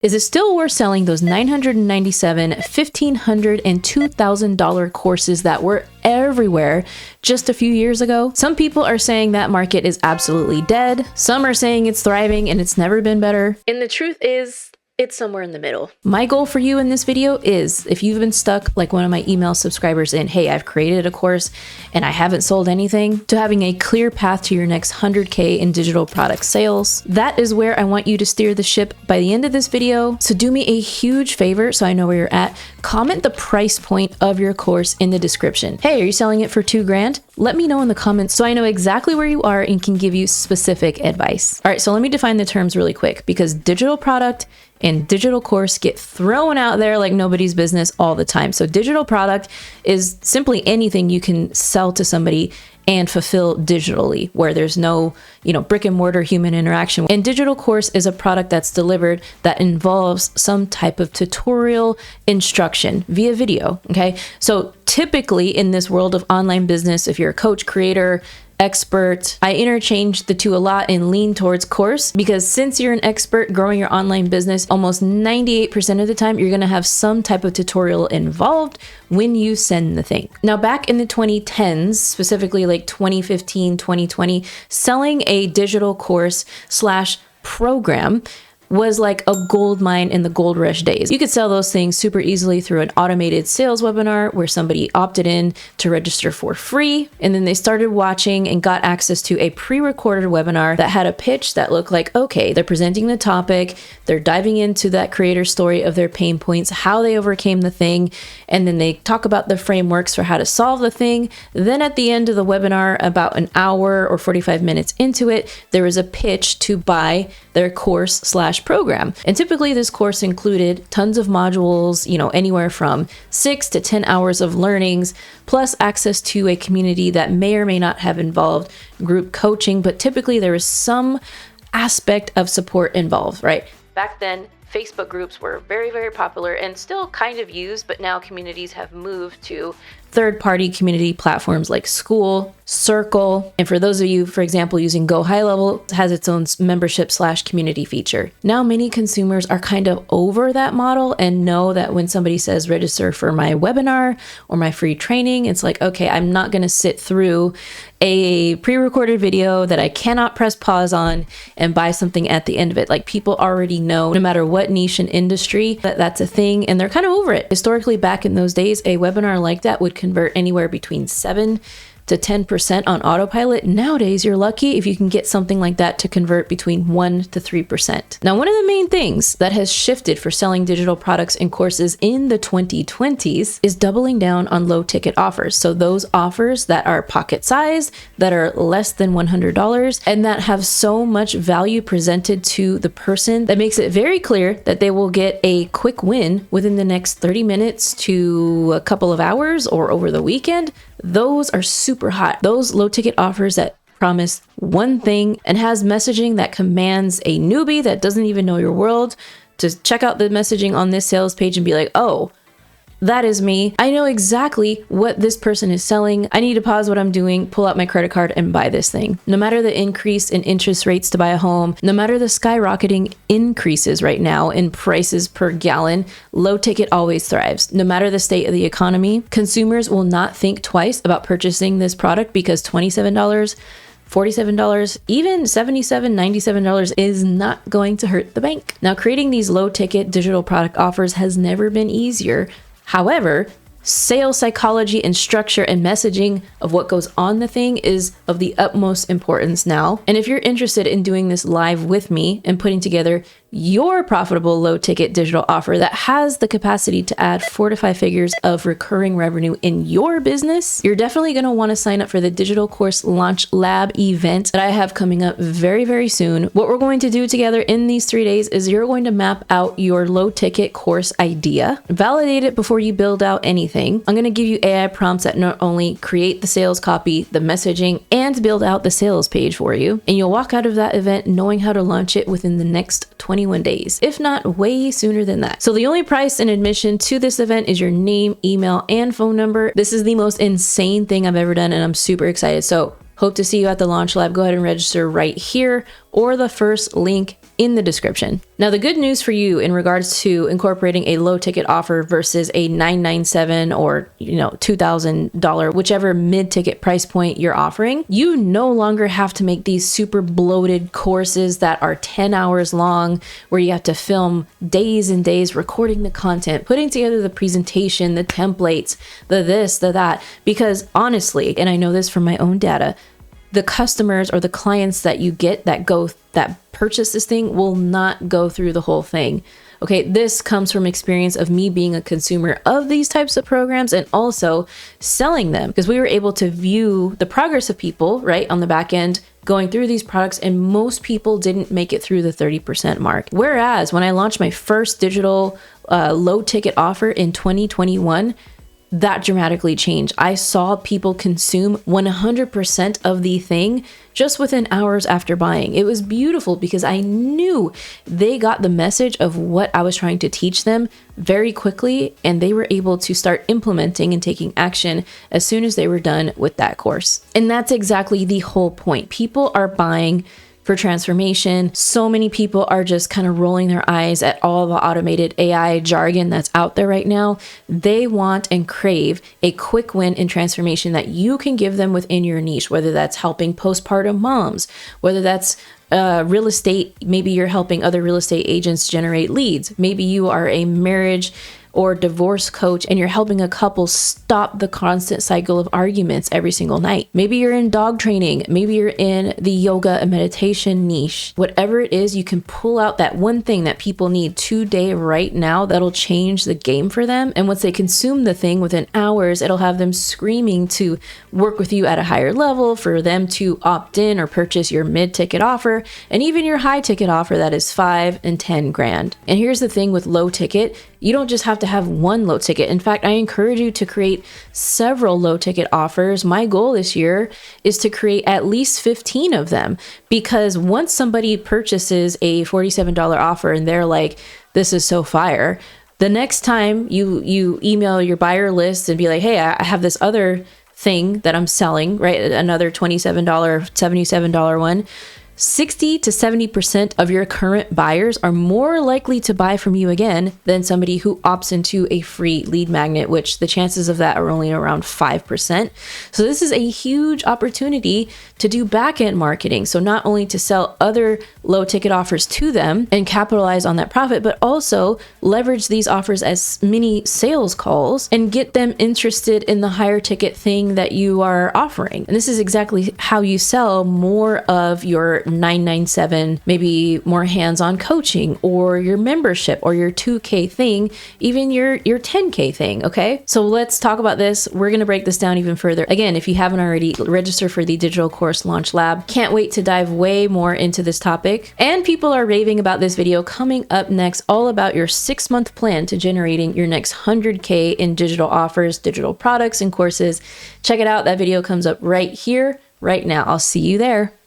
Is it still worth selling those $997, $1,500, and $2,000 courses that were everywhere just a few years ago? Some people are saying that market is absolutely dead. Some are saying it's thriving and it's never been better. And the truth is, it's somewhere in the middle. My goal for you in this video is, if you've been stuck like one of my email subscribers in, hey, I've created a course and I haven't sold anything, to having a clear path to your next 100K in digital product sales. That is where I want you to steer the ship by the end of this video. So do me a huge favor so I know where you're at. Comment the price point of your course in the description. Hey, are you selling it for $2,000? Let me know in the comments so I know exactly where you are and can give you specific advice. All right, so let me define the terms really quick, because digital product and digital course get thrown out there like nobody's business all the time. So digital product is simply anything you can sell to somebody and fulfill digitally, where there's no, brick and mortar human interaction. And digital course is a product that's delivered that involves some type of tutorial instruction via video. Okay. So typically in this world of online business, if you're a coach, creator, expert, I interchange the two a lot and lean towards course, because since you're an expert growing your online business, almost 98% of the time, you're going to have some type of tutorial involved when you send the thing. Now, back in the 2010s, specifically like 2015, 2020, selling a digital course / program was like a gold mine in the gold rush days. You could sell those things super easily through an automated sales webinar where somebody opted in to register for free, and then they started watching and got access to a pre-recorded webinar that had a pitch that looked like, okay, they're presenting the topic, they're diving into that creator story of their pain points, how they overcame the thing, and then they talk about the frameworks for how to solve the thing. Then at the end of the webinar, about an hour or 45 minutes into it, there was a pitch to buy their course / program. And typically this course included tons of modules, anywhere from 6 to 10 hours of learnings, plus access to a community that may or may not have involved group coaching, but typically there was some aspect of support involved, right? Back then, Facebook groups were very, very popular and still kind of used, but now communities have moved to third-party community platforms like School, Circle, and for those of you, for example, using GoHighLevel, has its own membership / community feature. Now, many consumers are kind of over that model and know that when somebody says register for my webinar or my free training, it's like, okay, I'm not going to sit through a pre-recorded video that I cannot press pause on and buy something at the end of it. Like, people already know, no matter what niche and industry, that that's a thing, and they're kind of over it. Historically, back in those days, a webinar like that would convert anywhere between 7 to 10% on autopilot. Nowadays, you're lucky if you can get something like that to convert between 1 to 3%. Now, one of the main things that has shifted for selling digital products and courses in the 2020s is doubling down on low ticket offers. So those offers that are pocket sized, that are less than $100, and that have so much value presented to the person that makes it very clear that they will get a quick win within the next 30 minutes to a couple of hours or over the weekend. Those are super hot. Those low ticket offers that promise one thing and has messaging that commands a newbie that doesn't even know your world to check out the messaging on this sales page and be like, oh, that is me. I know exactly what this person is selling. I need to pause what I'm doing, pull out my credit card and buy this thing. No matter the increase in interest rates to buy a home, no matter the skyrocketing increases right now in prices per gallon, low ticket always thrives. No matter the state of the economy, consumers will not think twice about purchasing this product because $27, $47, even $77, $97 is not going to hurt the bank. Now, creating these low ticket digital product offers has never been easier. However, sales psychology and structure and messaging of what goes on the thing is of the utmost importance now. And if you're interested in doing this live with me and putting together your profitable low ticket digital offer that has the capacity to add 4 to 5 figures of recurring revenue in your business, you're definitely going to want to sign up for the Digital Course Launch Lab event that I have coming up very, very soon. What we're going to do together in these 3 days is you're going to map out your low ticket course idea, validate it before you build out anything. I'm going to give you AI prompts that not only create the sales copy, the messaging, and build out the sales page for you. And you'll walk out of that event knowing how to launch it within the next 21 days, if not way sooner than that. So the only price and admission to this event is your name, email, and phone number. This is the most insane thing I've ever done, and I'm super excited. So hope to see you at the Launch Lab. Go ahead and register right here or the first link in the description. Now, the good news for you in regards to incorporating a low ticket offer versus a $997 or $2,000, whichever mid-ticket price point you're offering, you no longer have to make these super bloated courses that are 10 hours long, where you have to film days and days recording the content, putting together the presentation, the templates, the this, the that. Because honestly, and I know this from my own data, the customers or the clients that you get that purchase this thing will not go through the whole thing. Okay, this comes from experience of me being a consumer of these types of programs and also selling them, because we were able to view the progress of people, right, on the back end going through these products, and most people didn't make it through the 30% mark. Whereas when I launched my first digital low ticket offer in 2021, that dramatically changed. I saw people consume 100% of the thing just within hours after buying. It was beautiful because I knew they got the message of what I was trying to teach them very quickly, and they were able to start implementing and taking action as soon as they were done with that course. And that's exactly the whole point. People are buying for transformation. So many people are just kind of rolling their eyes at all the automated AI jargon that's out there right now. They want and crave a quick win in transformation that you can give them within your niche, whether that's helping postpartum moms, whether that's real estate. Maybe you're helping other real estate agents generate leads. Maybe you are a marriage or divorce coach and you're helping a couple stop the constant cycle of arguments every single night. Maybe you're in dog training. Maybe you're in the yoga and meditation niche. Whatever it is, you can pull out that one thing that people need today, right now, that'll change the game for them. And once they consume the thing within hours, it'll have them screaming to work with you at a higher level, for them to opt in or purchase your mid-ticket offer and even your high-ticket offer that is $5 and $10 grand. And here's the thing with low ticket, you don't just have to have one low ticket. In fact, I encourage you to create several low ticket offers. My goal this year is to create at least 15 of them, because once somebody purchases a $47 offer and they're like, this is so fire, the next time you email your buyer list and be like, hey, I have this other thing that I'm selling, right? Another $27, $77 one. 60 to 70% of your current buyers are more likely to buy from you again than somebody who opts into a free lead magnet, which the chances of that are only around 5%. So this is a huge opportunity to do back-end marketing. So not only to sell other low ticket offers to them and capitalize on that profit, but also leverage these offers as mini sales calls and get them interested in the higher ticket thing that you are offering. And this is exactly how you sell more of your $997, maybe more hands-on coaching, or your membership, or your 2K thing, even your 10K thing. Okay, so let's talk about this. We're going to break this down even further. Again, if you haven't already, register for the Digital Course Launch Lab. Can't wait to dive way more into this topic. And people are raving about this video coming up next, all about your 6-month plan to generating your next 100K in digital offers, digital products, and courses. Check it out. That video comes up right here, right now. I'll see you there.